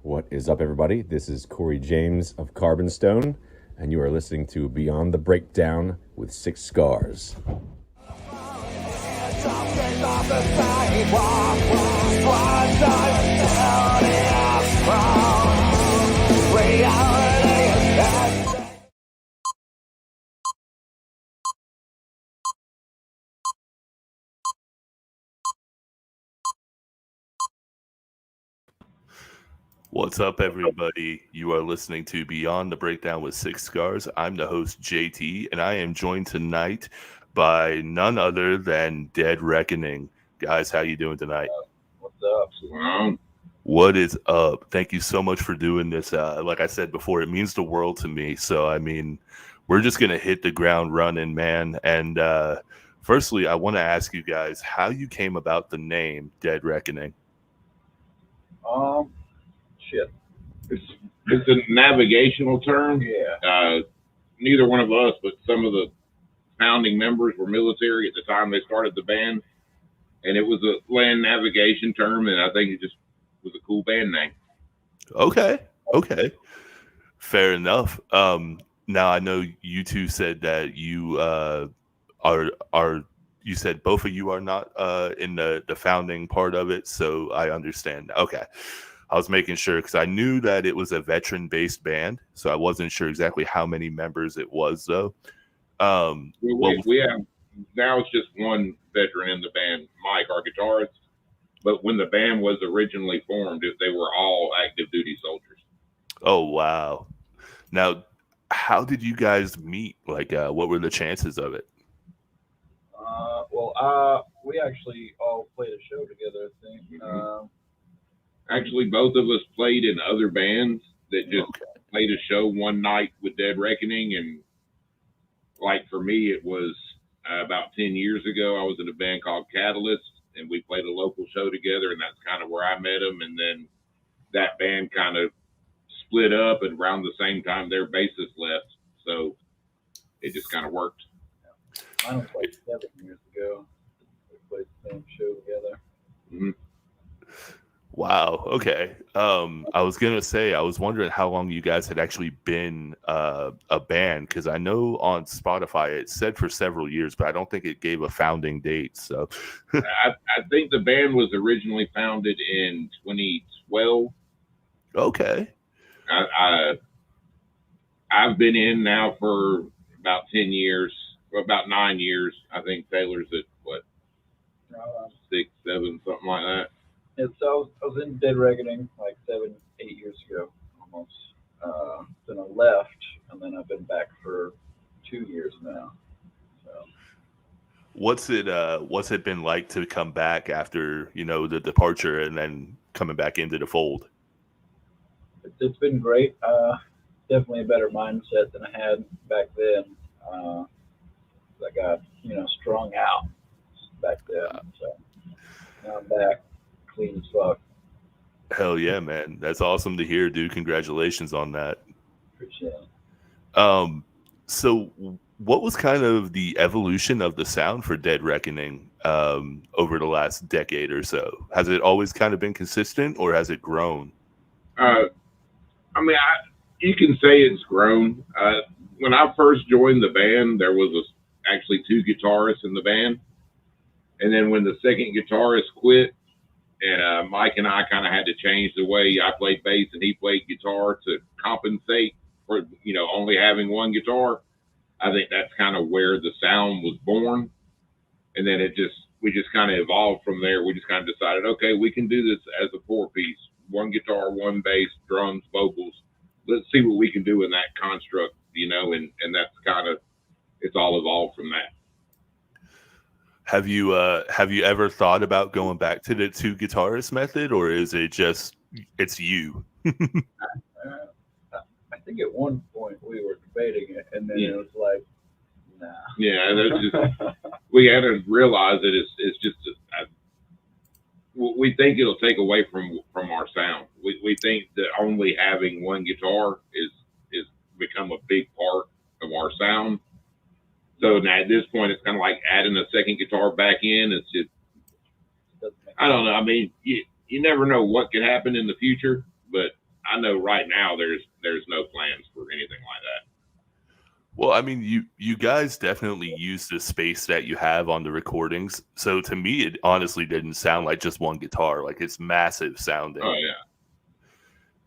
What is up, everybody? This is Corey James of Carbonstone, and you are listening to Beyond the Breakdown with Six Scars. What's up, everybody? You are listening to Beyond the Breakdown with Six Scars. I'm the host, JT, and I am joined tonight by none other than Dead Reckoning. Guys, how you doing tonight? What's up? What is up? Thank you so much for doing this. Like I said before, it means the world to me. So, I mean, we're just going to hit the ground running, man. And firstly, I want to ask you guys how you came about the name Dead Reckoning. Shit. It's a navigational term. Yeah. Neither one of us, but some of the founding members were military at the time they started the band, and it was a land navigation term, and I think it just was a cool band name. Okay. Fair enough. Now I know you two said that you are you said both of you are not in the founding part of it, so I understand. Okay. I was making sure because I knew that it was a veteran-based band, so I wasn't sure exactly how many members it was, though. We have now it's just one veteran in the band, Mike, our guitarist. But when the band was originally formed, they were all active duty soldiers. Oh wow! Now, how did you guys meet? Like, what were the chances of it? We actually all played a show together, I think. Actually, both of us played in other bands that just played a show one night with Dead Reckoning. And like for me, it was about 10 years ago. I was in a band called Catalyst, and we played a local show together, and that's kind of where I met him. And then that band kind of split up, and around the same time, their bassist left. So it just kind of worked. Mine was like 7 years ago. We played the same show together. Mm-hmm. Wow. Okay. I was gonna say I was wondering how long you guys had actually been a band, because I know on Spotify it said for several years, but I don't think it gave a founding date. So I think the band was originally founded in 2012. Okay. I've been in now for about 10 years, or about 9 years. I think Taylor's at what, 6, 7, something like that. Yeah, so I was in Dead Reckoning like 7, 8 years ago, almost. Then I left, and then I've been back for 2 years now. So, what's it been like to come back after the departure and then coming back into the fold? It's been great. Definitely a better mindset than I had back then. I got strung out back then. So now I'm back. Clean as fuck. Hell yeah, man. That's awesome to hear, dude. Congratulations on that. Appreciate it. So what was kind of the evolution of the sound for Dead Reckoning over the last decade or so? Has it always kind of been consistent, or has it grown? You can say it's grown. When I first joined the band, there was actually 2 guitarists in the band. And then when the second guitarist quit, and Mike and I kind of had to change the way I played bass and he played guitar to compensate for, only having one guitar. I think that's kind of where the sound was born. And then we just kind of evolved from there. We just kind of decided, okay, we can do this as a 4-piece, 1 guitar, 1 bass, drums, vocals. Let's see what we can do in that construct, and that's kind of, it's all evolved from that. Have you ever thought about going back to the 2 guitarist method, or is it just it's you? I think at one point we were debating it, and then it was like, nah. Yeah, we had to realize that it's just we think it'll take away from our sound. We think that only having 1 guitar is become a big part of our sound. So now at this point, it's kind of like adding a second guitar back in. It's just, I don't know. I mean, you never know what could happen in the future, but I know right now there's no plans for anything like that. Well, I mean, you guys definitely use the space that you have on the recordings. So to me, it honestly didn't sound like just one guitar. Like it's massive sounding. Oh yeah.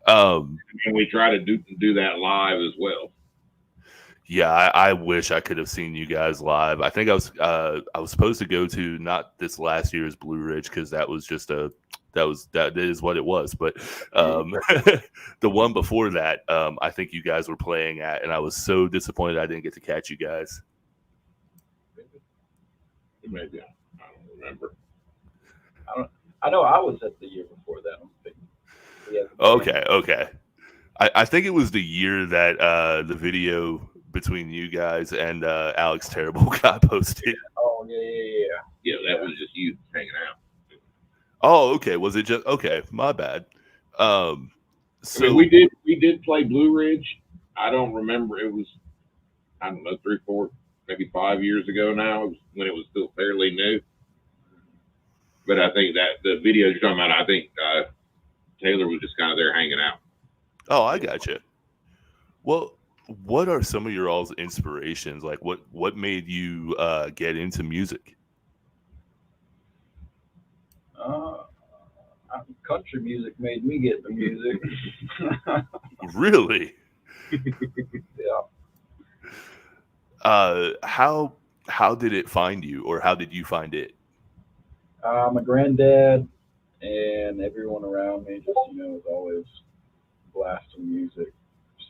Um, And we try to do that live as well. yeah, I wish I could have seen you guys live. I think I was supposed to go to not this last year's Blue Ridge because that is what it was. But the one before that, I think you guys were playing at, and I was so disappointed I didn't get to catch you guys. Maybe I don't remember. I know I was at the year before that. Okay. I think it was the year that the video between you guys and Alex Terrible got posted. Oh yeah. Yeah, that was just you hanging out. Oh, okay. Was it just okay? My bad. So I mean, we did play Blue Ridge. I don't remember. It was, I don't know, 3, 4, maybe 5 years ago now. It was when it was still fairly new. But I think that the video you're talking about, I think Taylor was just kind of there hanging out. Oh, I gotcha. Well, what are some of your all's inspirations? Like, what made you get into music? Country music made me get into music. Really? Yeah. How did it find you, or how did you find it? My granddad and everyone around me just, was always blasting music.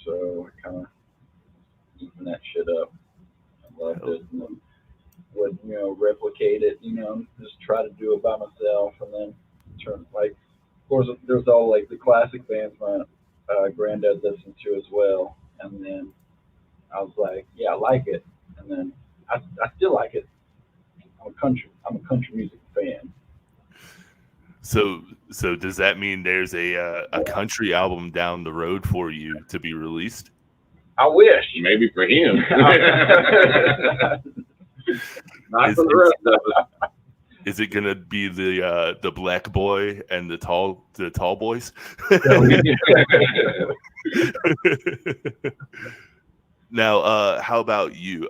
So I kind of eating that shit up. I loved it. And then would, replicate it, just try to do it by myself. And then turn, like, of course, there's all, like, the classic bands my granddad listened to as well. And then I was like, yeah, I like it. And then I still like it. I'm a country music fan. So does that mean there's a country album down the road for you to be released? I wish. Maybe for him. Not for the rest of us. Is it gonna be the black boy and the tall boys? Now, how about you?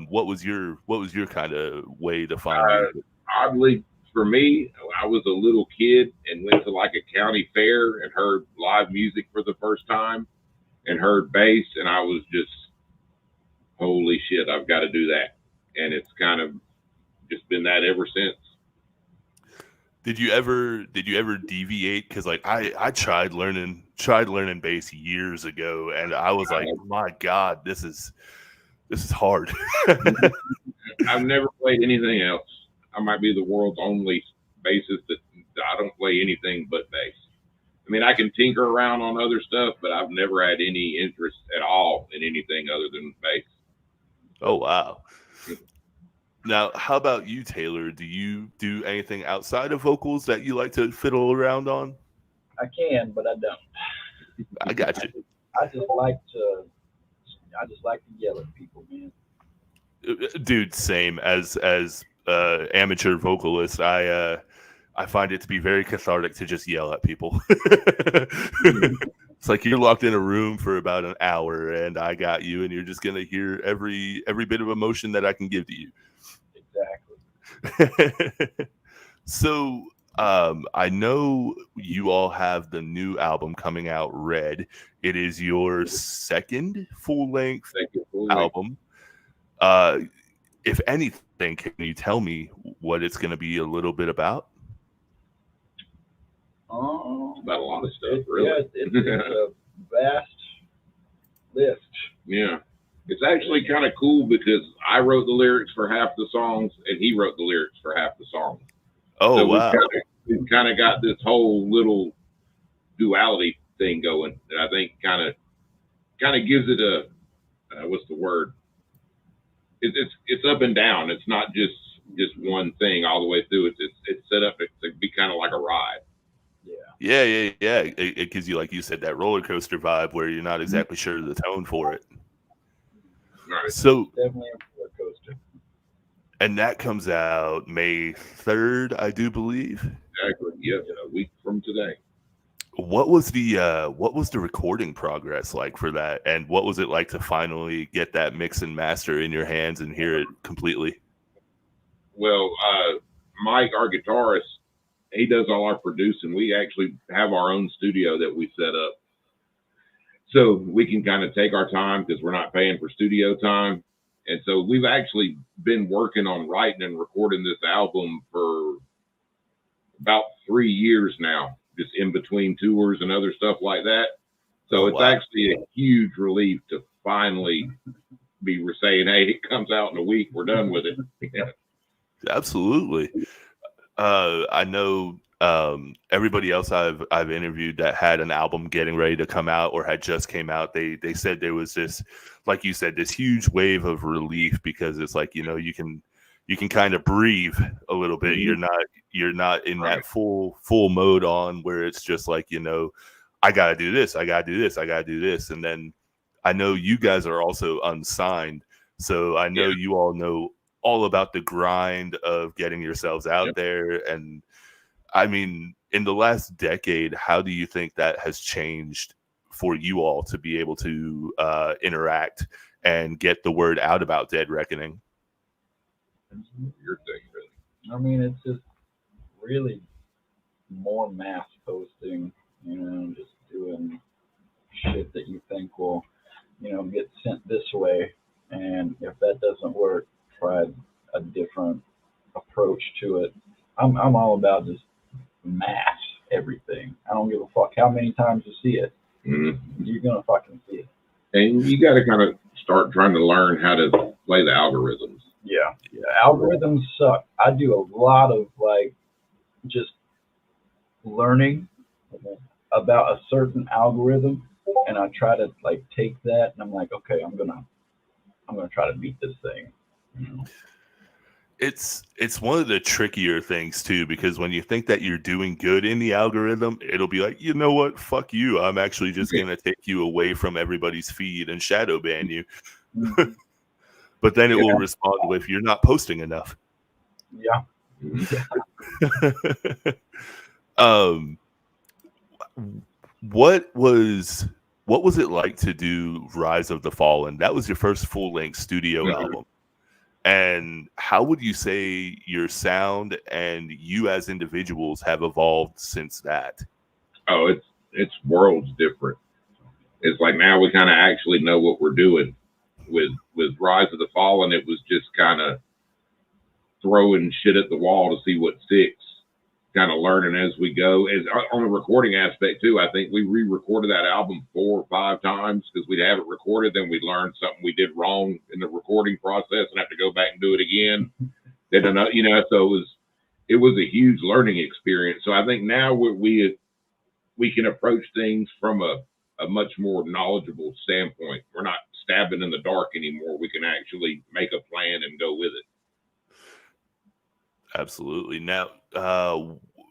What was your kind of way to find music? Oddly, for me, I was a little kid and went to like a county fair and heard live music for the first time and heard bass, and I was just, holy shit, I've got to do that. And it's kind of just been that ever since. Did you ever deviate? Because like I tried learning bass years ago, and I was like, my God, this is hard. I've never played anything else. I might be the world's only bassist that I don't play anything but bass. I mean, I can tinker around on other stuff, but I've never had any interest at all in anything other than bass. Oh, wow. Now, how about you, Taylor? Do you do anything outside of vocals that you like to fiddle around on? I can, but I don't. I got you. I just like to yell at people, man. Dude, same as amateur vocalist. I find it to be very cathartic to just yell at people. It's like you're locked in a room for about an hour, and I got you, and you're just gonna hear every bit of emotion that I can give to you. Exactly. So, I know you all have the new album coming out, Red. It is your second full-length album. If anything, can you tell me what it's going to be a little bit about? About a lot of stuff, really. Yeah, it's a vast list. Yeah. It's actually kind of cool because I wrote the lyrics for half the songs and he wrote the lyrics for half the songs. Oh, so wow. We've kind of got this whole little duality thing going that I think kind of gives it a, what's the word? It's up and down. It's not just one thing all the way through. It's set up to be kind of like a ride. Yeah. It gives you, like you said, that roller coaster vibe where you're not exactly sure of the tone for it. Right. So definitely a roller coaster. And that comes out May 3rd, I do believe. Exactly. Yeah, a week from today. What was the recording progress like for that, and what was it like to finally get that mix and master in your hands and hear it completely? Well, Mike, our guitarist, he does all our producing. We actually have our own studio that we set up, so we can kind of take our time because we're not paying for studio time. And so we've actually been working on writing and recording this album for about 3 years now, just in between tours and other stuff like that. So it's actually a huge relief to finally be saying, hey, it comes out in a week, we're done with it. Yeah. Absolutely. I know everybody else I've interviewed that had an album getting ready to come out or had just came out, they said there was this, like you said, this huge wave of relief, because it's like, you know, you can kind of breathe a little bit. Mm-hmm. You're not in that full mode on where it's just like, you know, I gotta do this, I gotta do this, I gotta do this. And then I know you guys are also unsigned, so I know you all know all about the grind of getting yourselves out there. And I mean, in the last decade, how do you think that has changed for you all to be able to interact and get the word out about Dead Reckoning? Your thing, really. I mean, it's just really more mass posting, you know, just doing shit that you think will, you know, get sent this way. And if that doesn't work, try a different approach to it. I'm all about just mass everything. I don't give a fuck how many times you see it. Mm-hmm. You're gonna fucking see it. And you got to kind of start trying to learn how to play the algorithms. Yeah. Algorithms suck. I do a lot of like just learning about a certain algorithm, and I try to like take that, and I'm like, okay, I'm gonna try to beat this thing. You know? It's one of the trickier things too, because when you think that you're doing good in the algorithm, it'll be like, you know what, fuck you, I'm actually just gonna take you away from everybody's feed and shadow ban you. Mm-hmm. But then it will respond with, you're not posting enough. Yeah. What was it like to do Rise of the Fallen? That was your first full-length studio album. And how would you say your sound and you as individuals have evolved since that? Oh, it's worlds different. It's like now we kind of actually know what we're doing. With Rise of the Fallen, it was just kind of throwing shit at the wall to see what sticks, kind of learning as we go. As on the recording aspect too, I think we re-recorded that album 4 or 5 times because we'd have it recorded, then we'd learn something we did wrong in the recording process and have to go back and do it again. Then you know, so it was a huge learning experience. So I think now we can approach things from a much more knowledgeable standpoint. We're not stabbing in the dark anymore. We can actually make a plan and go with it. Absolutely. Now,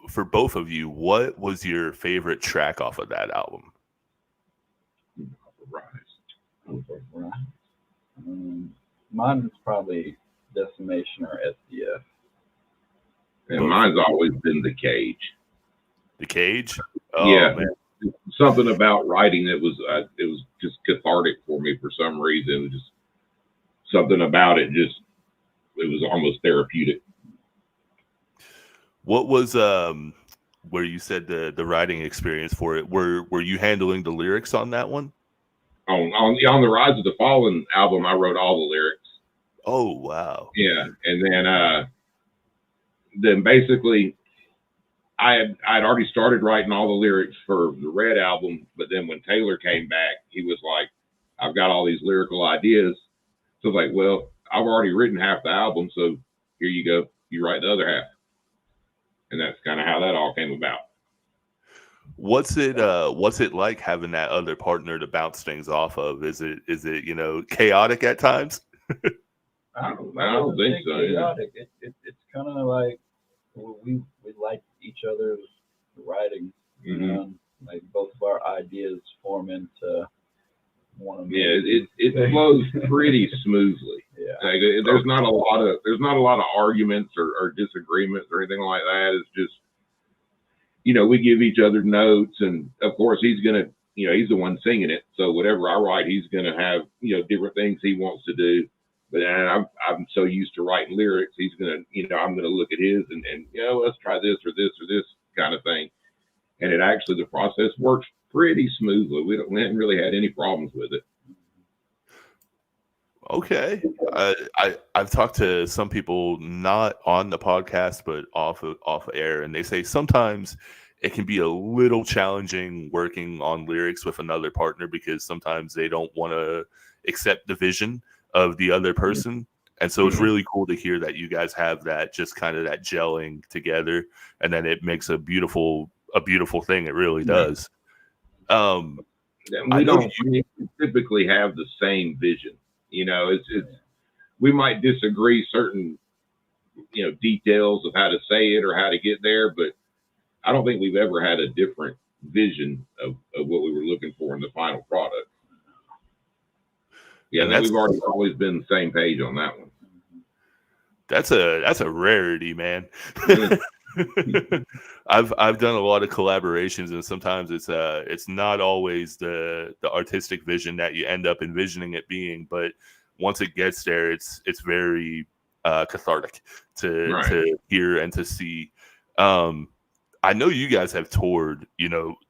for both of you, what was your favorite track off of that album? Rise. Mine is probably Decimation or SDF. And mine's always been The Cage. The Cage? Oh, yeah, man. Something about writing that was it was just cathartic for me for some reason. It was just something about it, it was almost therapeutic. What was where you said the writing experience for it? Were you handling the lyrics on that one? On the Rise of the Fallen album, I wrote all the lyrics. Oh wow! Yeah, and then basically, I'd already started writing all the lyrics for the Red album, but then when Taylor came back, he was like, "I've got all these lyrical ideas." So I was like, "Well, I've already written half the album, so here you go. You write the other half." And that's kind of how that all came about. What's it like having that other partner to bounce things off of? Is it you know, chaotic at times? I don't think so. Chaotic. Yeah. It's kind of like we like each other's writing. Mm-hmm. You know? Like both of our ideas form into one of. Yeah, it flows pretty smoothly. Yeah. Like, there's not a lot of arguments or disagreements or anything like that. It's just we give each other notes, and of course he's gonna, he's the one singing it. So whatever I write, he's gonna have, different things he wants to do. But I'm so used to writing lyrics, he's gonna, I'm gonna look at his and let's try this or this or this kind of thing. And it actually, the process works pretty smoothly. We haven't really had any problems with it. Okay. I've talked to some people not on the podcast but off air, and they say sometimes it can be a little challenging working on lyrics with another partner because sometimes they don't want to accept the vision of the other person. And so it's really cool to hear that you guys have that, just kind of that gelling together, and then it makes a beautiful thing. It really does. We don't typically have the same vision. It's we might disagree certain details of how to say it or how to get there, but I don't think we've ever had a different vision of what we were looking for in the final product. Yeah, and we've always been the same page on that one. That's a rarity, man. I've done a lot of collaborations, and sometimes it's not always the artistic vision that you end up envisioning it being, but once it gets there, it's very cathartic to hear and to see. I know you guys have toured,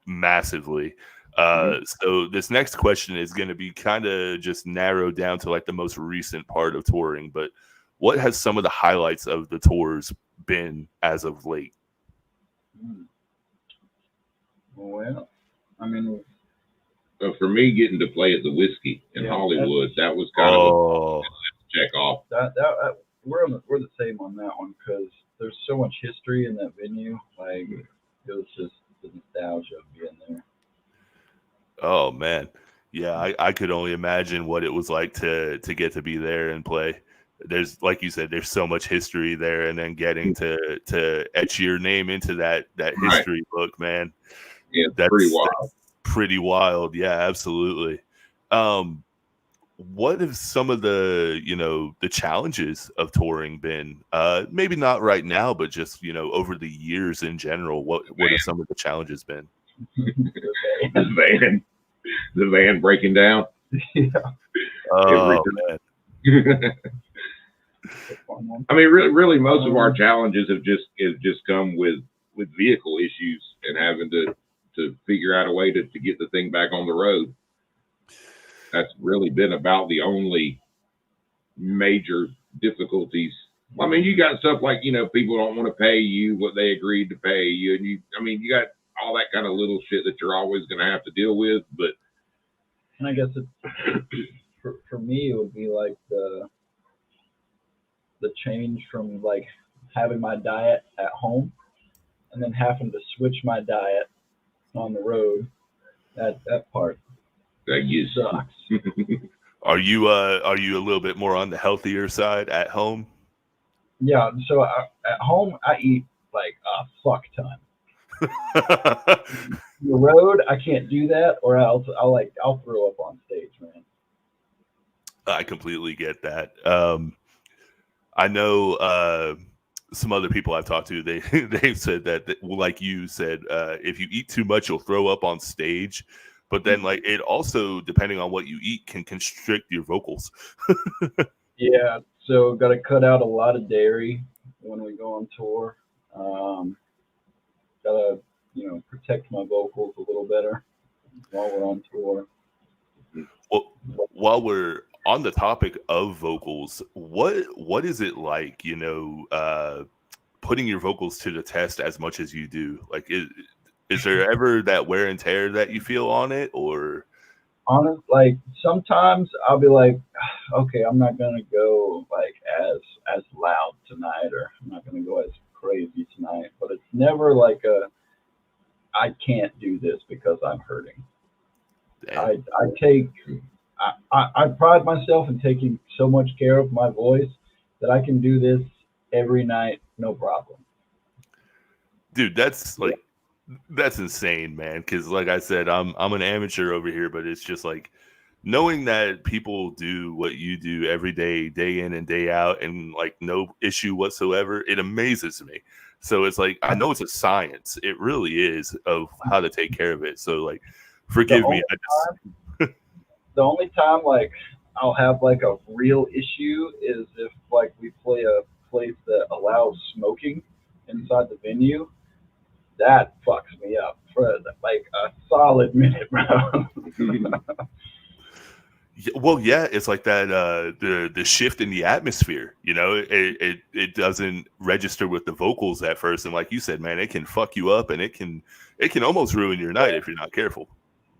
massively. So this next question is going to be kind of just narrowed down to like the most recent part of touring, but what has some of the highlights of the tours been as of late? Well, I mean, for me, getting to play at the Whiskey in Hollywood, that was kind of a check off. We're the same on that one because there's so much history in that venue. Like, it was just the nostalgia of being there. Oh man, yeah, I could only imagine what it was like to get to be there and play. There's, like you said, there's so much history there, and then getting to etch your name into that history book, man. Yeah, that's pretty wild. That's pretty wild. Yeah, absolutely. What have some of the the challenges of touring been? Maybe not right now, but just over the years in general. What have some of the challenges been? The van breaking down. Yeah. Oh man. I mean, really, most of our challenges have just come with vehicle issues and having to figure out a way to get the thing back on the road. That's really been about the only major difficulties. I mean, you got stuff like, people don't want to pay you what they agreed to pay you. And you got all that kind of little shit that you're always going to have to deal with. But, and I guess for me, it would be like the change from like having my diet at home and then having to switch my diet on the road. That part sucks. Are you a little bit more on the healthier side at home? Yeah. So at home, I eat like a fuck ton. The road, I can't do that, or I'll throw up on stage, man. I completely get that. I know some other people I've talked to, they've said that, like you said, if you eat too much, you'll throw up on stage. But then, like, it also, depending on what you eat, can constrict your vocals. Yeah, so got to cut out a lot of dairy when we go on tour. Got to, protect my vocals a little better while we're on tour. Well, while we're on the topic of vocals, what is it like, putting your vocals to the test as much as you do? Like, is there ever that wear and tear that you feel on it, or? Honest, like sometimes I'll be like, okay, I'm not gonna go like as loud tonight, or I'm not gonna go as crazy tonight. But it's never like I can't do this because I'm hurting. Damn. I pride myself in taking so much care of my voice that I can do this every night, no problem. Dude, that's insane, man. Because like I said, I'm an amateur over here, but it's just like knowing that people do what you do every day, day in and day out, and like no issue whatsoever. It amazes me. So it's like, I know it's a science. It really is, of how to take care of it. So like, forgive me. The only time like I'll have like a real issue is if like we play a place that allows smoking inside the venue. That fucks me up for like a solid minute, bro. Well, yeah, it's like that the shift in the atmosphere. It doesn't register with the vocals at first, and like you said, man, it can fuck you up, and it can almost ruin your night if you're not careful.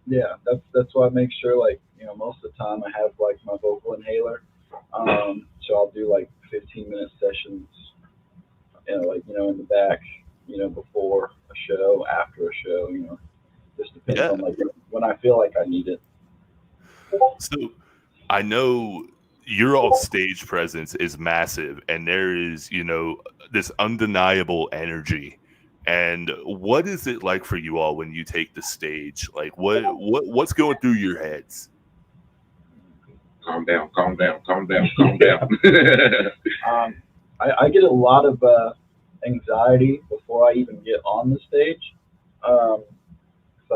Yeah, that's why I make sure like most of the time I have like my vocal inhaler. So I'll do like 15-minute sessions, like in the back, before a show, after a show, just depends on like when I feel like I need it. So I know your all stage presence is massive, and there is, this undeniable energy. And what is it like for you all when you take the stage? Like what's going through your heads? Calm down. I get a lot of anxiety before I even get on the stage. So I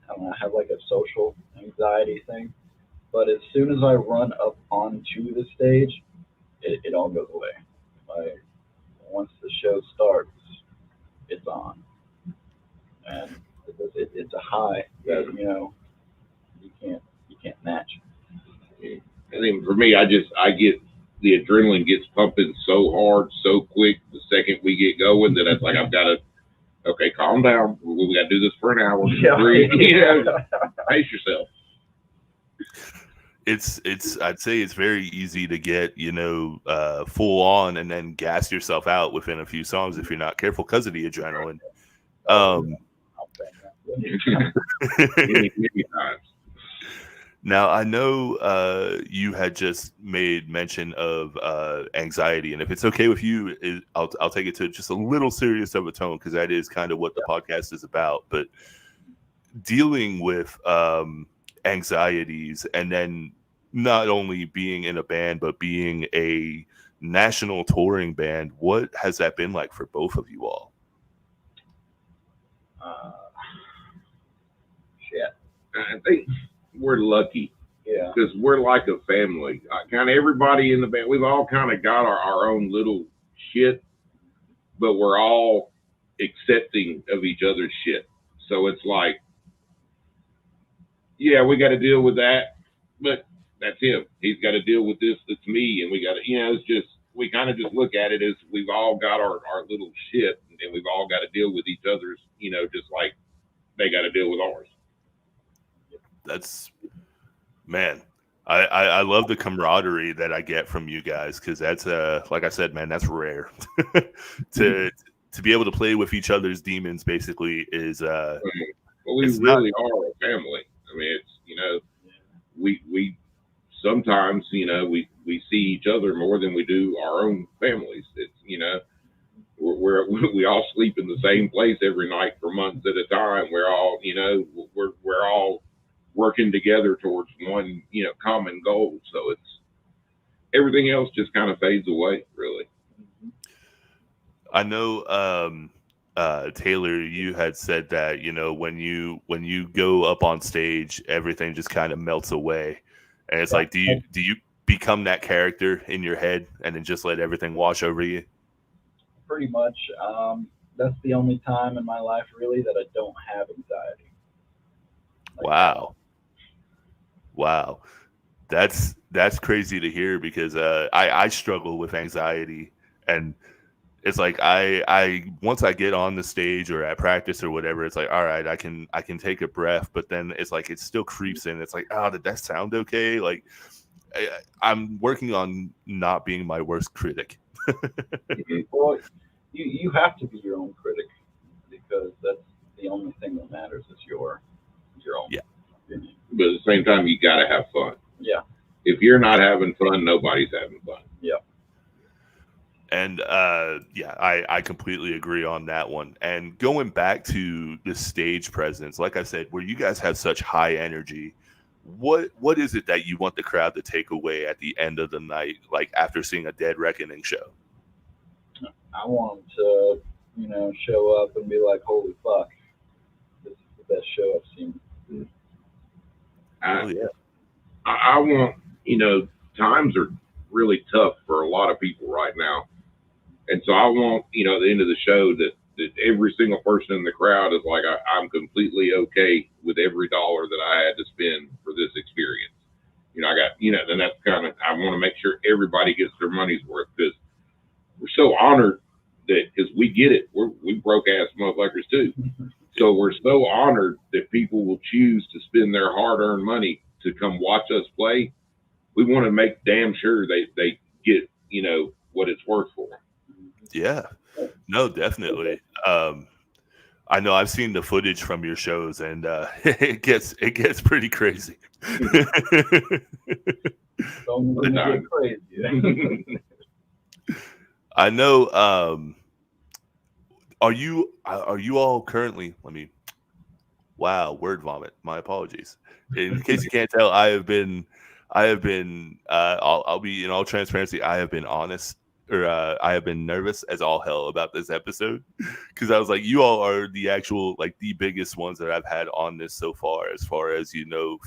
don't know, I have like a social anxiety thing. But as soon as I run up onto the stage, it all goes away. Like once the show starts, it's on, and it's a high that you can't match. I think for me, I get the adrenaline gets pumping so hard, so quick. The second we get going, that it's like I've got to. Okay, calm down. We got to do this for an hour. Yeah. Breathe. Pace yourself. I'd say it's very easy to get full on and then gas yourself out within a few songs if you're not careful because of the adrenaline. Many times. Now I know you had just made mention of anxiety, and if it's okay with you, I'll take it to just a little serious of a tone, because that is kind of what the podcast is about. But dealing with anxieties, and then not only being in a band but being a national touring band, what has that been like for both of you all? Shit. I think we're lucky, yeah, because we're like a family. Kind of everybody in the band, we've all kind of got our own little shit, but we're all accepting of each other's shit. So it's like, yeah, we got to deal with that, but that's him. He's got to deal with this. That's me. And we got to, it's just, we kind of just look at it as we've all got our little shit, and we've all got to deal with each other's, just like they got to deal with ours. That's, man, I love the camaraderie that I get from you guys, because that's like I said, man, that's rare. to be able to play with each other's demons basically is well, we really are a family. I mean, it's we sometimes we see each other more than we do our own families. It's we all sleep in the same place every night for months at a time. We're all we're all working together towards one common goal. So it's everything else just kind of fades away, really. I know Taylor, you had said that when you go up on stage, everything just kind of melts away, and it's like, do you become that character in your head and then just let everything wash over you? Pretty much. That's the only time in my life really that I don't have anxiety. Wow, that's crazy to hear, because I struggle with anxiety, and it's like I once I get on the stage or at practice or whatever, it's like, all right, I can take a breath, but then it's like it still creeps in. It's like, oh, did that sound okay? Like I'm working on not being my worst critic. Well, you have to be your own critic, because that's the only thing that matters is your own opinion. But at the same time, you got to have fun. Yeah. If you're not having fun, nobody's having fun. Yeah. And I completely agree on that one. And going back to the stage presence, like I said, where you guys have such high energy, what is it that you want the crowd to take away at the end of the night, like after seeing a Dead Reckoning show? I want them to show up and be like, holy fuck, this is the best show I've seen. Oh yeah. I want, times are really tough for a lot of people right now. And so I want, at the end of the show that every single person in the crowd is like, I'm completely okay with every dollar that I had to spend for this experience. I got, and that's kind of, I want to make sure everybody gets their money's worth because we're so honored that, because we get it. We broke ass motherfuckers too. So we're so honored that people will choose to spend their hard earned money to come watch us play. We want to make damn sure they get, what it's worth for them. Yeah. No, definitely. I know I've seen the footage from your shows, and it gets pretty crazy. Don't get crazy. I know. Are you all currently? Wow, word vomit. My apologies. In case you can't tell, I have been. I'll be in all transparency. I have been honest, or I have been nervous as all hell about this episode because I was like, you all are the actual, like, the biggest ones that I've had on this so far as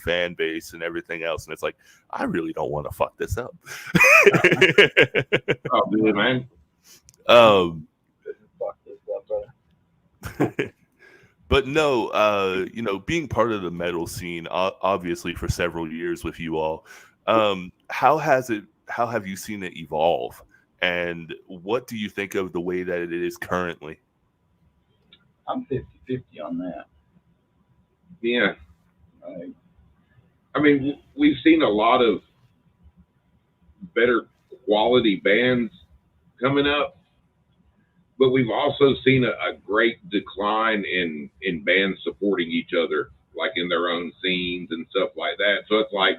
fan base and everything else. And it's like, I really don't want to fuck this up. Oh, dude, man. Fuck this up, But no, being part of the metal scene, obviously for several years with you all, how have you seen it evolve? And what do you think of the way that it is currently? I'm 50-50 on that. Yeah. I mean, we've seen a lot of better quality bands coming up, but we've also seen a great decline in bands supporting each other, like in their own scenes and stuff like that. So it's like,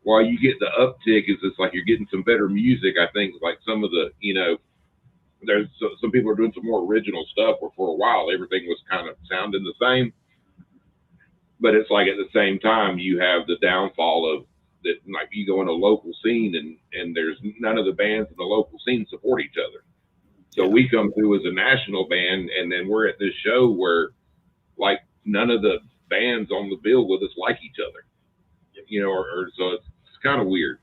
while you get the uptick, it's like you're getting some better music. I think like some of the, there's some people are doing some more original stuff where for a while everything was kind of sounding the same. But it's like at the same time you have the downfall of that, like you go in a local scene and there's none of the bands in the local scene support each other. So we come through as a national band, and then we're at this show where like none of the bands on the bill with us like each other, or so it's kind of weird.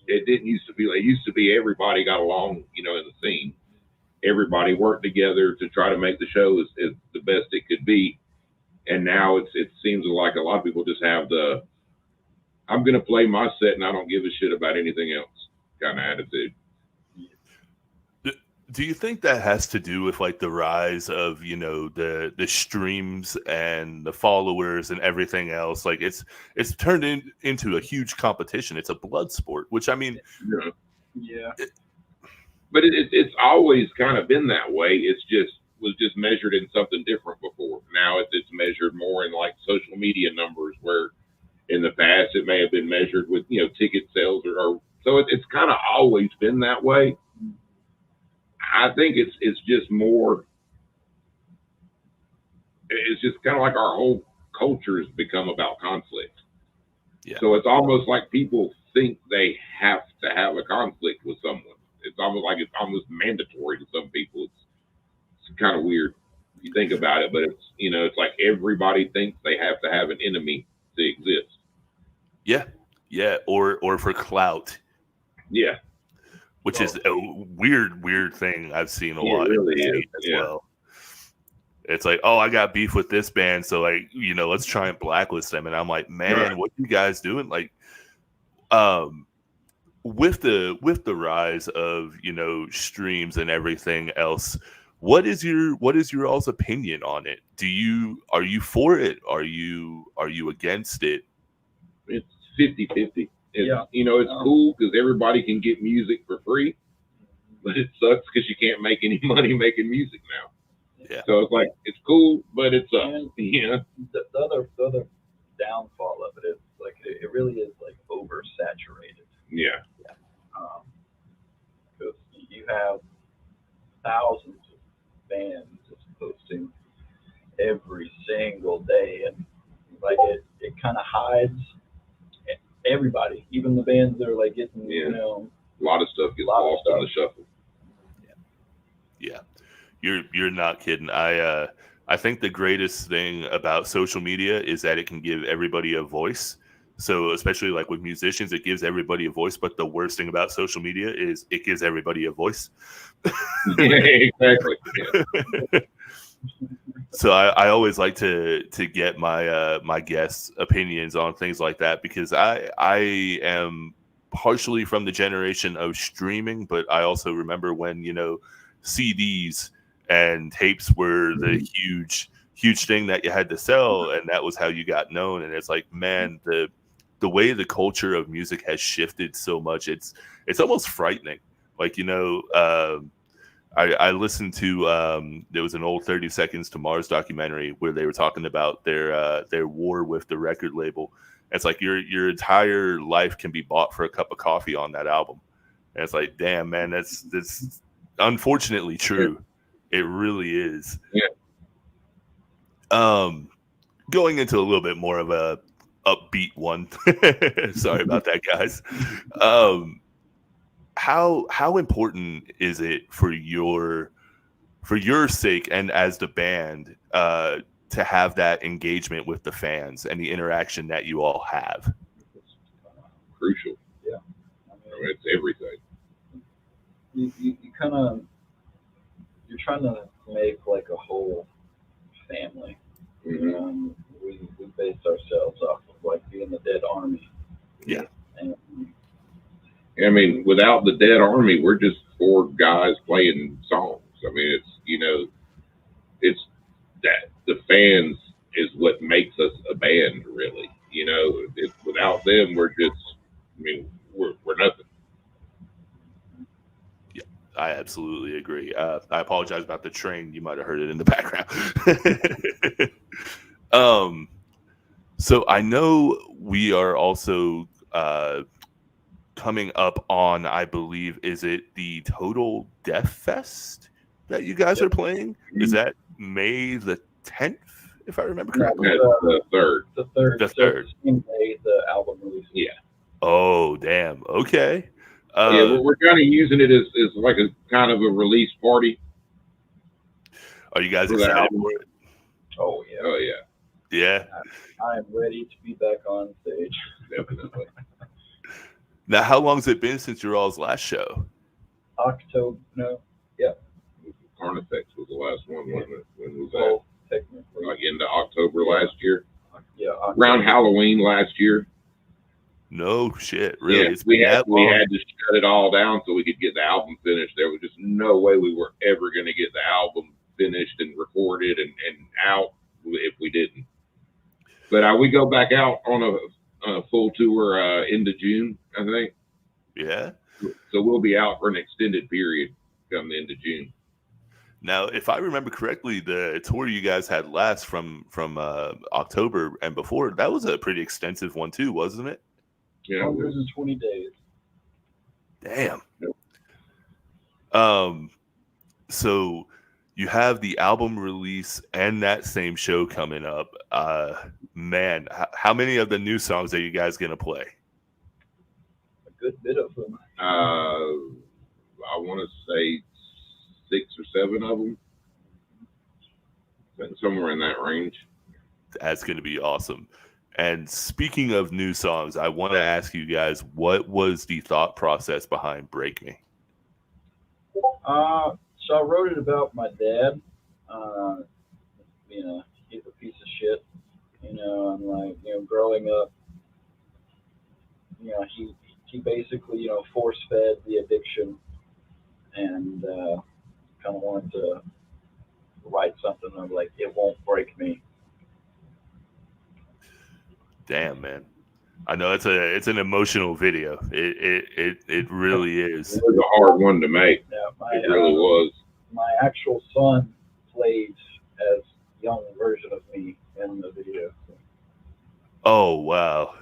It didn't used to be like, it used to be everybody got along, in the scene. Everybody worked together to try to make the show as the best it could be. And now it seems like a lot of people just have I'm going to play my set and I don't give a shit about anything else kind of attitude. Do you think that has to do with like the rise of, the streams and the followers and everything else? Like it's turned into a huge competition. It's a blood sport, which I mean, yeah. But it's always kind of been that way. It's was just measured in something different before. Now it's measured more in like social media numbers, where in the past it may have been measured with, ticket sales or so it's kind of always been that way. I think it's just more, it's just kind of like our whole culture has become about conflict. Yeah. So it's almost like people think they have to have a conflict with someone. It's almost mandatory to some people. It's kind of weird if you think about it, but it's like everybody thinks they have to have an enemy to exist. Yeah. Yeah. Or for clout. Yeah. Which is a weird thing I've seen a lot really as well. It's like, oh, I got beef with this band, so like, let's try and blacklist them. And I'm like, man, what are you guys doing? Like, with the rise of streams and everything else, what is your all's opinion on it? Are you for it? Are you against it? It's 50-50. It's cool because everybody can get music for free, but it sucks because you can't make any money making music now. Yeah. So it's like, it's cool, but it's the other downfall of it is like it really is like oversaturated. Yeah. Because you have thousands of bands just posting every single day, and like it kind of hides everybody, even the bands that are like getting, a lot of stuff gets lost in the shuffle. Yeah. You're not kidding. I think the greatest thing about social media is that it can give everybody a voice. So especially like with musicians, it gives everybody a voice. But the worst thing about social media is it gives everybody a voice. Yeah, exactly. Yeah. So I always like to get my my guests' opinions on things like that, because I am partially from the generation of streaming, but I also remember when, you know, CDs and tapes were the huge thing that you had to sell, and that was how you got known. And it's like, man, the way the culture of music has shifted so much, it's almost frightening. Like, you know, I listened to there was an old 30 Seconds to Mars documentary where they were talking about their war with the record label. It's like your entire life can be bought for a cup of coffee on that album. And it's like, damn, man, that's unfortunately true. It really is. Yeah. Going into a little bit more of a upbeat one. Sorry about that, guys. How important is it for your sake and as the band to have that engagement with the fans and the interaction that you all have? Crucial. Yeah. It's everything. You kind of, you're trying to make like a whole family. Mm-hmm. We based ourselves off of like being the Dead Army. Yeah. And I mean, without the Dead Army, we're just four guys playing songs. I mean, it's, you know, it's that the fans is what makes us a band, really. You know, without them, we're just, I mean, we're nothing. Yeah, I absolutely agree. I apologize about the train. You might have heard it in the background. So I know we are also coming up on, I believe, is it the Total Death Fest that you guys are playing? Is that May the 10th, if I remember correctly? That's the third. The third. The third. So same day the album release. Yeah. Oh, damn. Okay. Yeah, we're kind of using it as like a kind of a release party. Are you guys for the excited album. for it? Oh yeah. Oh yeah, Yeah. I am ready to be back on stage. definitely. Now, how long has it been since your all's last show? October, no, yeah. Carnifex was the last one, wasn't it? When was that? Well, technically, Like into October last year, yeah. October. around Halloween last year. No shit, really? Yeah, It's been that we long? had to shut it all down so we could get the album finished. There was just no way we were ever going to get the album finished and recorded and out if we didn't. But we go back out on a full tour into June, I think. Yeah. So we'll be out for an extended period come the end of June. Now, if I remember correctly, the tour you guys had last from October and before, that was a pretty extensive one too, wasn't it? Yeah, 120 days. Damn. Yep. So you have the album release and that same show coming up. Man, how many of the new songs are you guys gonna play? A good bit of them. I want to say 6 or 7 of them, somewhere in that range. That's gonna be awesome. And speaking of new songs, I want to ask you guys, what was the thought process behind Break Me? So I wrote it about my dad. You know, he's a piece of shit. You know, and like, you know, growing up, you know, he basically, you know, force fed the addiction, and kind of wanted to write something of like, it won't break me. Damn, man. I know it's an emotional video. It really is. It was a hard one to make. Yeah, It really was. My actual son played as young version of me in the video. Oh wow.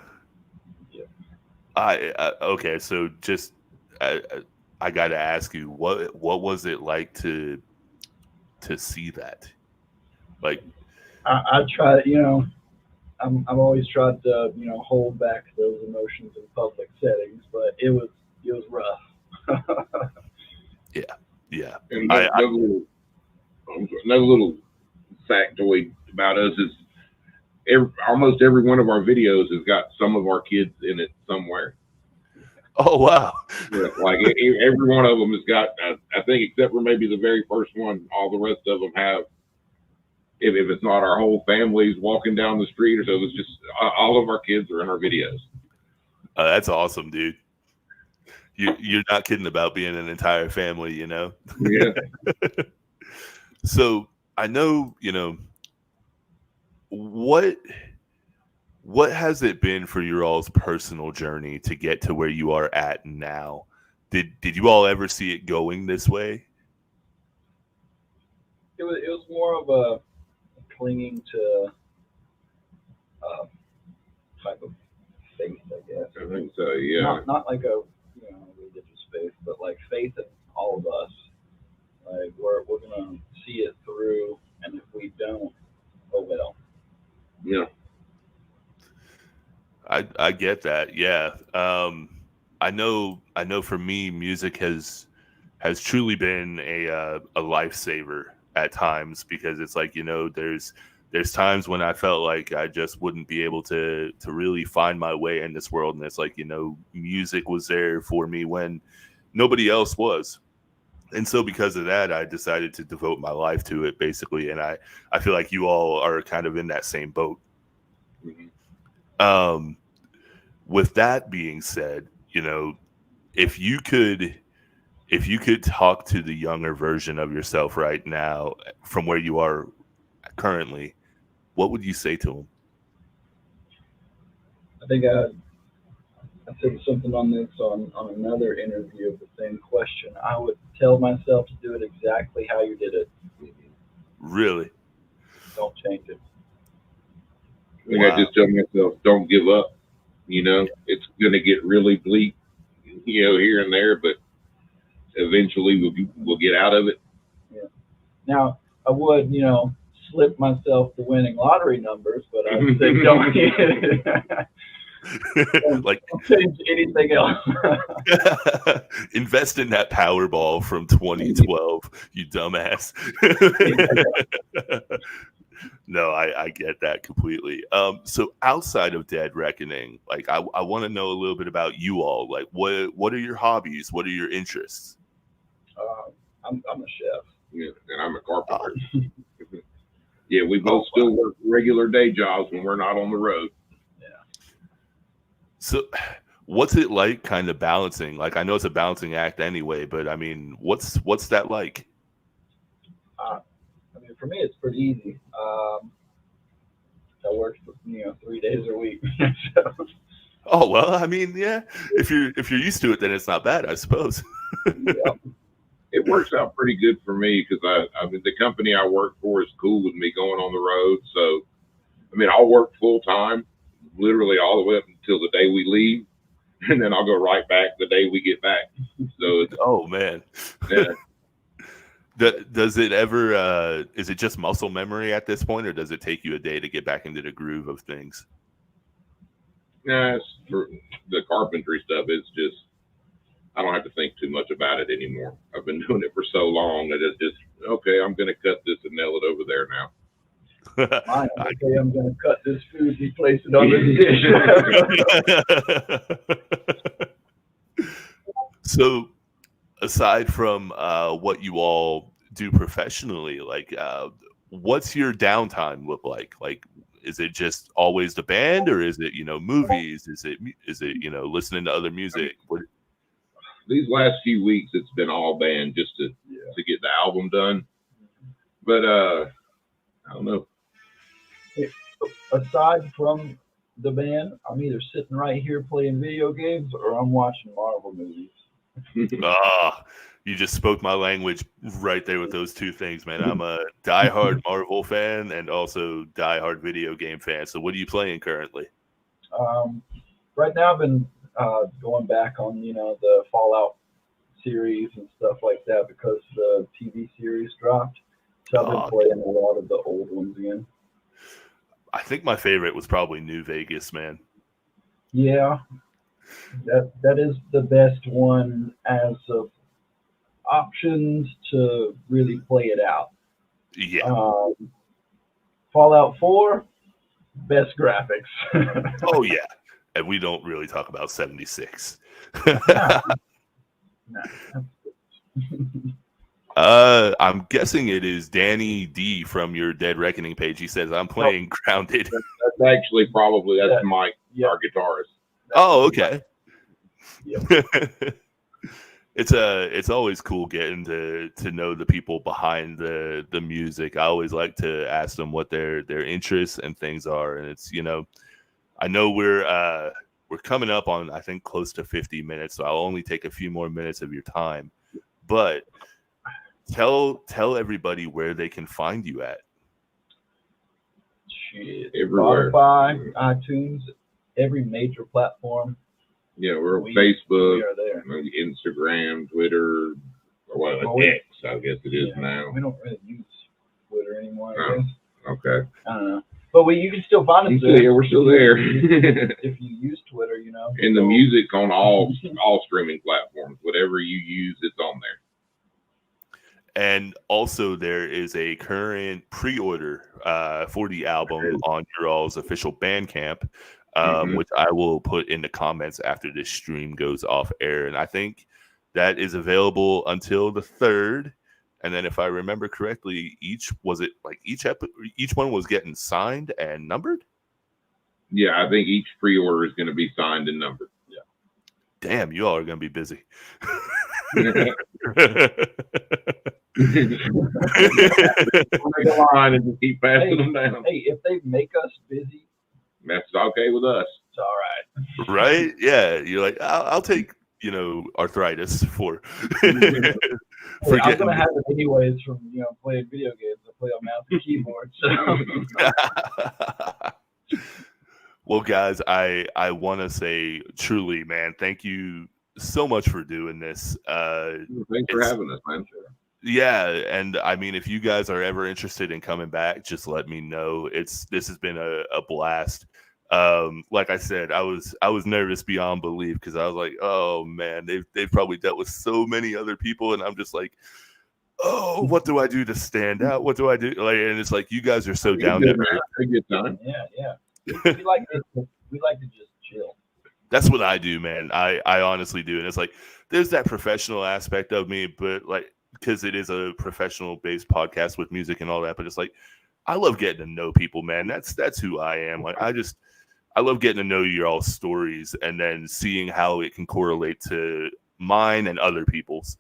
Yeah. Okay. So just I got to ask you, what was it like to see that? Like, I try, you know, I've always tried to, you know, hold back those emotions in public settings, but it was rough. yeah. And Another little factoid about us is almost every one of our videos has got some of our kids in it somewhere. Oh wow! Yeah, like every one of them has got. I think except for maybe the very first one, all the rest of them have. If it's not our whole family's walking down the street or so, it's just all of our kids are in our videos. That's awesome, dude. You're not kidding about being an entire family, you know? Yeah. So I know, you know, what has it been for your all's personal journey to get to where you are at now? Did you all ever see it going this way? It was more of a clinging to type of faith, I guess. I think so. Yeah. Not like a religious faith, but like faith in all of us. Like we're gonna see it through, and if we don't, oh well. Yeah. I get that. Yeah. I know for me, music has truly been a lifesaver at times, because it's like, you know, there's times when I felt like I just wouldn't be able to really find my way in this world. And it's like, you know, music was there for me when nobody else was. And so because of that, I decided to devote my life to it, basically. And I feel like you all are kind of in that same boat. Mm-hmm. With that being said, you know, if you could talk to the younger version of yourself right now from where you are currently, what would you say to him? I think I said something on this on another interview of the same question. I would tell myself to do it exactly how you did it. Really? Don't change it. I think I just tell myself, don't give up. You know, it's going to get really bleak, you know, here and there, but eventually we'll get out of it. Yeah. Now, I would, slip myself the winning lottery numbers, but I would say don't change anything else. Invest in that Powerball from 2012, you dumbass. No, I get that completely. So outside of Dead Reckoning, like I want to know a little bit about you all. Like, what are your hobbies? What are your interests? I'm a chef. Yeah, and I'm a carpenter. Yeah, we both still work regular day jobs when we're not on the road. Yeah. So what's it like kind of balancing? Like, I know it's a balancing act anyway, but I mean, what's that like? For me, it's pretty easy. I work for 3 days a week. So. Oh well, I mean, yeah. If you're used to it, then it's not bad, I suppose. Yeah. It works out pretty good for me because I mean the company I work for is cool with me going on the road. So I mean I'll work full time, literally all the way up until the day we leave, and then I'll go right back the day we get back. So oh man. Yeah. Does it ever is it just muscle memory at this point, or does it take you a day to get back into the groove of things? Nah, for the carpentry stuff, it's just I don't have to think too much about it anymore. I've been doing it for so long that it's just okay. I'm going to cut this and nail it over there now. Okay, I'm going to cut this food and place it on the dish. So, aside from what you all do professionally, like what's your downtime look like? Like, is it just always the band, or is it movies? Is it listening to other music? These last few weeks, it's been all band just to get the album done. But I don't know. Aside from the band, I'm either sitting right here playing video games or I'm watching Marvel movies. You just spoke my language right there with those two things, man. I'm a diehard Marvel fan and also diehard video game fan. So what are you playing currently? Right now I've been going back on, the Fallout series and stuff like that because the TV series dropped. So I've been playing a lot of the old ones again. I think my favorite was probably New Vegas, man. Yeah, that is the best one as of options to really play it out. Yeah. Fallout 4, best graphics. Oh yeah. And we don't really talk about 76. No. I'm guessing it is Danny D from your Dead Reckoning page. He says, I'm playing Grounded. That's actually probably Mike, our guitarist. Oh, okay. Yep. It's always cool getting to know the people behind the music. I always like to ask them what their interests and things are, and it's, you know, I know we're coming up on, I think, close to 50 minutes, so I'll only take a few more minutes of your time. But tell everybody where they can find you at. Shit. Everywhere. Spotify, iTunes, every major platform. Yeah, we're on Facebook, we are there. Instagram, Twitter, or X, I guess it is now. We don't really use Twitter anymore, I Oh, guess. okay. I don't know. But you can still find us there. Yeah, we're still there. If you use Twitter, you know. And the music's on all streaming platforms. Whatever you use, it's on there. And also there is a current pre-order for the album on your all's official Bandcamp, which I will put in the comments after this stream goes off air. And I think that is available until the 3rd. And then if I remember correctly, each one was getting signed and numbered? Yeah, I think each pre-order is going to be signed and numbered. Yeah. Damn, you all are going to be busy. Line and just keep passing them down. Hey, if they make us busy, that's okay with us. It's all right. Right? Yeah, you're like, I'll take, you know, arthritis for. Hey, I'm gonna have it anyways from, you know, playing video games. I play on mouse and keyboard. So. Well, guys, I want to say truly, man, thank you so much for doing this. Thanks for having us, man. Yeah, and I mean, if you guys are ever interested in coming back, just let me know. This has been a blast. Like I said, I was nervous beyond belief because I was like, oh man, they've probably dealt with so many other people, and I'm just like, oh, what do I do to stand out? What do I do? Like, and it's like, you guys are so down to earth. A good time. Yeah. We like to just chill. That's what I do, man. I honestly do, and it's like, there's that professional aspect of me, but like, because it is a professional based podcast with music and all that, but it's like, I love getting to know people, man. That's who I am. Like, I love getting to know your all stories and then seeing how it can correlate to mine and other people's.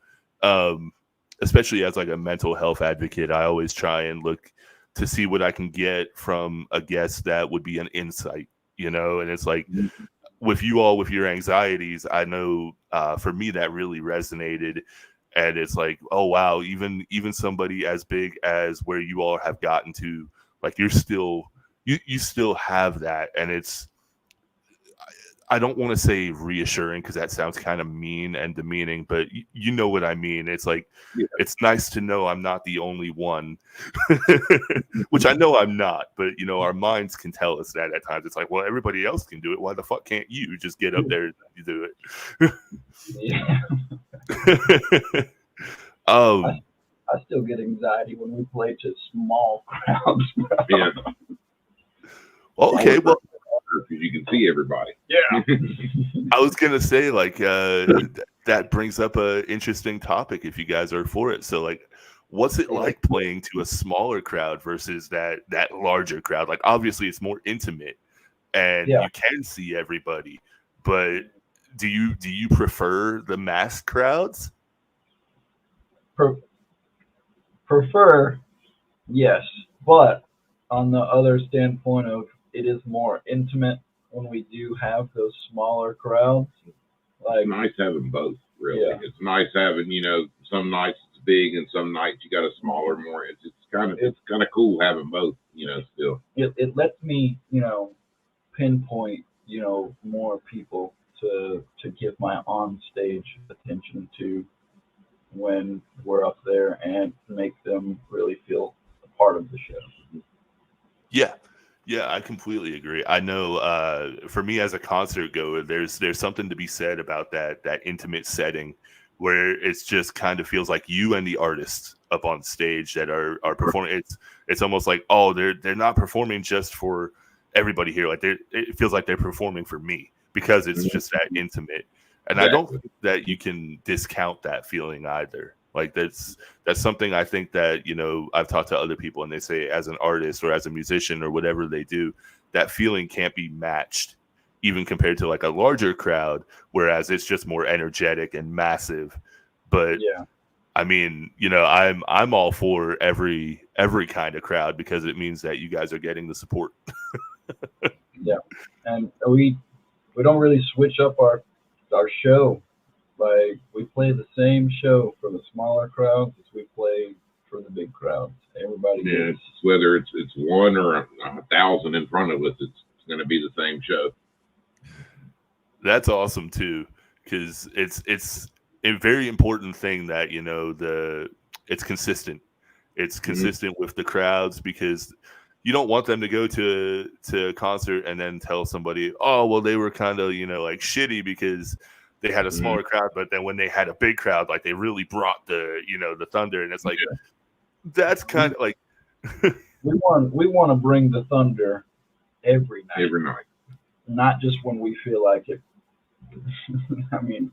Especially as like a mental health advocate, I always try and look to see what I can get from a guest that would be an insight, you know? And it's like, with you all, with your anxieties, I know for me that really resonated. And it's like, oh wow, even somebody as big as where you all have gotten to, like, you're still you still have that. And it's, I don't want to say reassuring because that sounds kind of mean and demeaning, but you know what I mean. It's like, It's nice to know I'm not the only one, which I know I'm not, but you know, our minds can tell us that at times. It's like, well, everybody else can do it. Why the fuck can't you just get up there and do it? Yeah. I still get anxiety when we play to small crowds. Yeah. Okay, well, because you can see everybody. Yeah. I was gonna say, like, that brings up a interesting topic if you guys are for it. So, like, what's it like playing to a smaller crowd versus that larger crowd? Like, obviously, it's more intimate, and you can see everybody. But do you prefer the mass crowds? Prefer, yes, but on the other standpoint of, it is more intimate when we do have those smaller crowds. Like, it's nice having both, really. Yeah. It's nice having, you know, some nights it's big and some nights you got a smaller, more. It's kind of cool having both, you know. Still, it lets me, you know, pinpoint, you know, more people to give my on stage attention to when we're up there and make them really feel a part of the show. Yeah, I completely agree. I know for me as a concert goer, there's something to be said about that intimate setting where it's just kind of feels like you and the artist up on stage that are performing. It's almost like, oh, they're not performing just for everybody here. Like it feels like they're performing for me because it's just that intimate. And I don't think that you can discount that feeling either. Like that's something I think that, you know, I've talked to other people and they say as an artist or as a musician or whatever they do, that feeling can't be matched even compared to like a larger crowd, whereas it's just more energetic and massive. But Yeah. I mean, you know, I'm all for every kind of crowd because it means that you guys are getting the support. Yeah. And we don't really switch up our show. Like we play the same show for the smaller crowds as we play for the big crowds. Everybody Yeah, gets whether it's one or 1,000 in front of us, it's going to be the same show. That's awesome too, because it's a very important thing that, you know, it's consistent. It's consistent with the crowds because you don't want them to go to a concert and then tell somebody, oh, well, they were kind of, you know, like shitty because they had a smaller crowd, but then when they had a big crowd, like they really brought the, you know, the thunder, and it's like that's kind of like we want to bring the thunder every night, not just when we feel like it. I mean,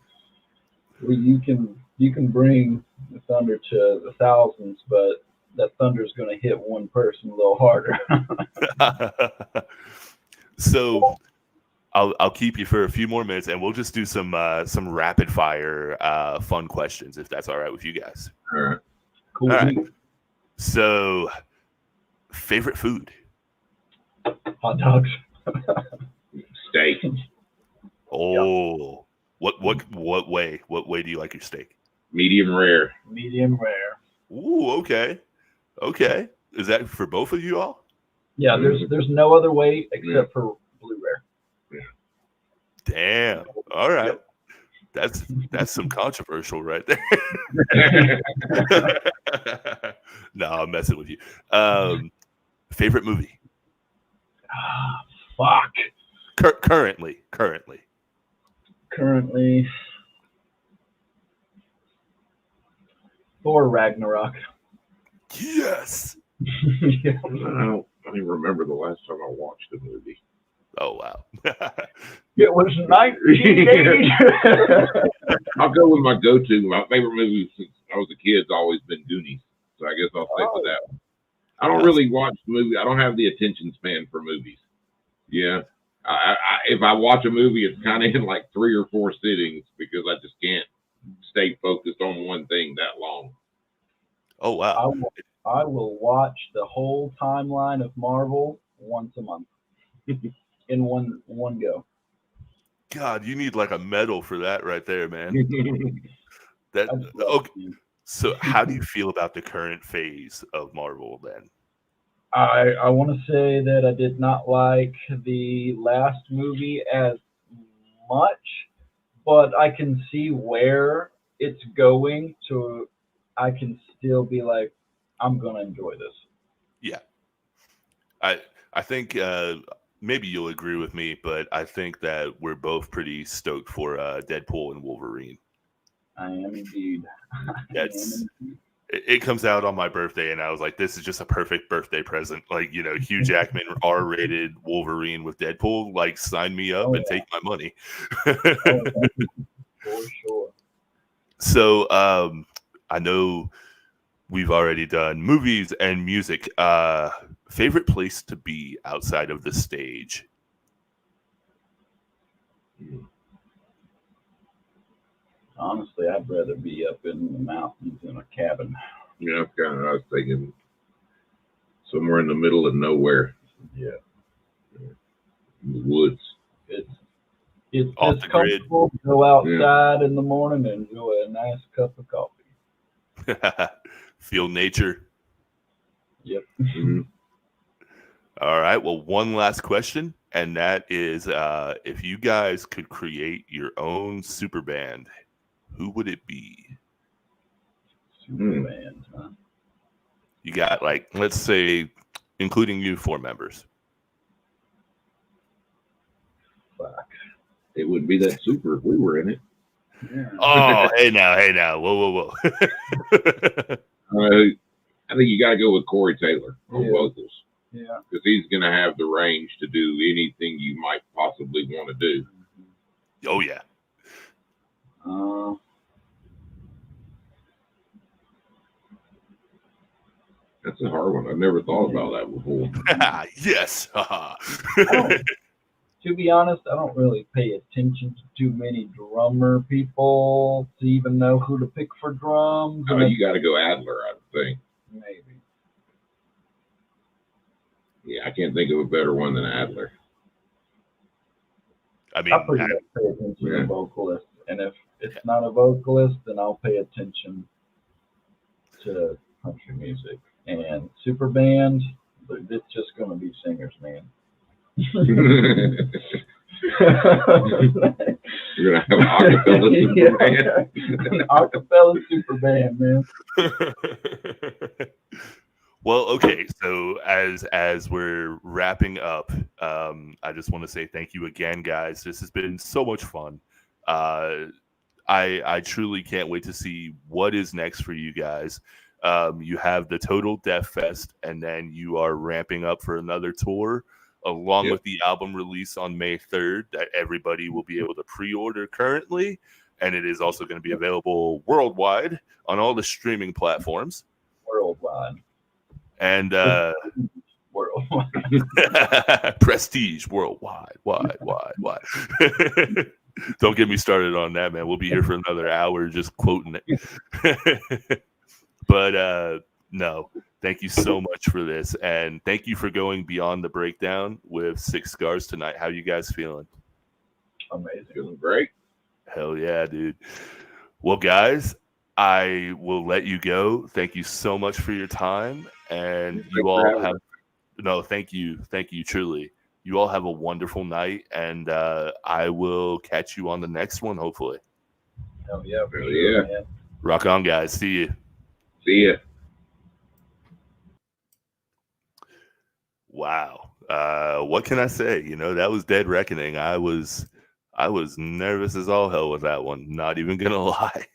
you can bring the thunder to the thousands, but that thunder is going to hit one person a little harder. So I'll keep you for a few more minutes, and we'll just do some rapid fire fun questions if that's all right with you guys. All right. Cool. All right. So, favorite food? Hot dogs. Steak. Oh, what way? What way do you like your steak? Medium rare. Medium rare. Ooh, okay. Is that for both of you all? Yeah, there's no other way except for blue rare. Damn. All right. That's some controversial right there. No, I'm messing with you. Favorite movie? Fuck. Currently. Thor Ragnarok. Yes. Yeah. I don't even remember the last time I watched a movie. Oh wow. It was 1980. I'll go with my go-to. My favorite movie since I was a kid has always been Goonies. So I guess I'll stick with that one. I don't really watch movies. I don't have the attention span for movies. Yeah. If I watch a movie, it's kind of in like 3 or 4 sittings because I just can't stay focused on one thing that long. Oh wow. I will watch the whole timeline of Marvel once a month in one go. God, you need like a medal for that right there, man. Okay. So how do you feel about the current phase of Marvel then? I want to say that I did not like the last movie as much, but I can see where it's going, so I can still be like, I'm gonna enjoy this. Yeah, I think maybe you'll agree with me, but I think that we're both pretty stoked for Deadpool and Wolverine. I am indeed. It comes out on my birthday, and I was like, this is just a perfect birthday present. Like, you know, Hugh Jackman, R-rated Wolverine with Deadpool. Like, sign me up and take my money. For sure. So, I know we've already done movies and music. Favorite place to be outside of the stage? Honestly, I'd rather be up in the mountains in a cabin. Yeah, I was thinking somewhere in the middle of nowhere. Yeah. In the woods. It's Off just the grid. comfortable. Go outside in the morning and enjoy a nice cup of coffee. Feel nature. Yep. Mm-hmm. All right. Well, one last question, and that is, if you guys could create your own super band, who would it be? Super band, huh? You got, like, let's say, including you, 4 members. Fuck. It would be that super if we were in it. Yeah. Oh, hey now. Whoa. I think you got to go with Corey Taylor on vocals. Yeah. Because he's going to have the range to do anything you might possibly want to do. Oh, yeah. That's a hard one. I've never thought about that before. Yes. To be honest, I don't really pay attention to too many drummer people to even know who to pick for drums. Oh, you got to go Adler, I think. Maybe. Yeah, I can't think of a better one than Adler. I mean, I pretty much pay attention to vocalists, and if it's not a vocalist, then I'll pay attention to country music. And super band, it's just going to be singers, man. You're gonna have an acapella super band. An acapella super band, man. Well, okay. So as we're wrapping up, I just want to say thank you again, guys. This has been so much fun. I truly can't wait to see what is next for you guys. You have the Total Death Fest, and then you are ramping up for another tour, along with the album release on May 3rd that everybody will be able to pre-order currently. And it is also going to be available worldwide on all the streaming platforms. Worldwide. And worldwide. Prestige worldwide. Wide. Don't get me started on that, man. We'll be here for another hour just quoting it. But no, thank you so much for this. And thank you for going beyond the breakdown with Six Scars tonight. How you guys feeling? Amazing. Feeling great. Hell yeah, dude. Well, guys, I will let you go. Thank you so much for your time. And you all have thank you, truly. You all have a wonderful night, and I will catch you on the next one, hopefully. Hell yeah, man. Rock on, guys. See you. See ya. Wow. What can I say? That was Dead Reckoning. I was nervous as all hell with that one. Not even gonna lie.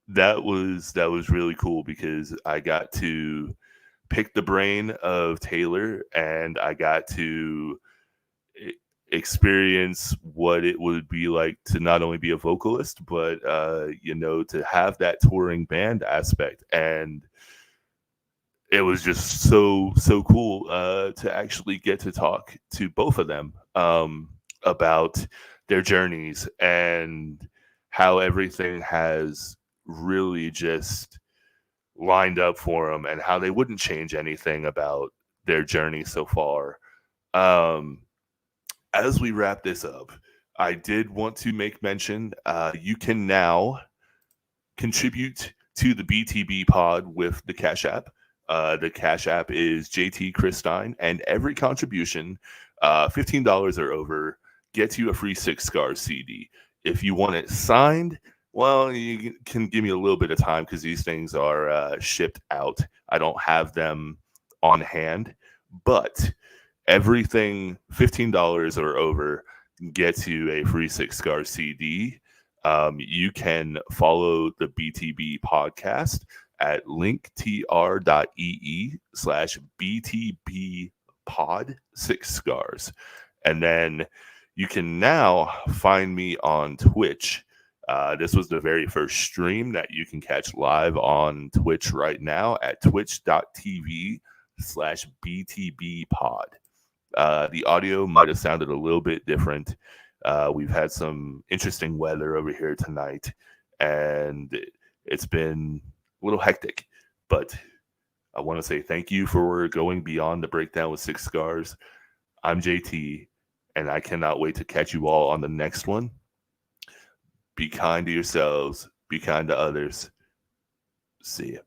That was really cool because I got to pick the brain of Taylor, and I got to experience what it would be like to not only be a vocalist, but to have that touring band aspect. And it was just so cool to actually get to talk to both of them about their journeys and how everything has really just lined up for them, and how they wouldn't change anything about their journey so far. As we wrap this up, I did want to make mention, you can now contribute to the BTB pod with the Cash App. The Cash App is JT Christine, and every contribution, $15 or over, gets you a free Six Scars CD. If you want it signed, well, you can give me a little bit of time because these things are shipped out. I don't have them on hand, but everything $15 or over gets you a free Six Scars CD. You can follow the BTB podcast at linktr.ee/BTB pod 6 scars. And then you can now find me on Twitch. This was the very first stream that you can catch live on Twitch right now at twitch.tv/BTB pod. The audio might have sounded a little bit different. We've had some interesting weather over here tonight, and it's been a little hectic, but I want to say thank you for going beyond the breakdown with Six Scars. I'm JT, and I cannot wait to catch you all on the next one. Be kind to yourselves. Be kind to others. See ya.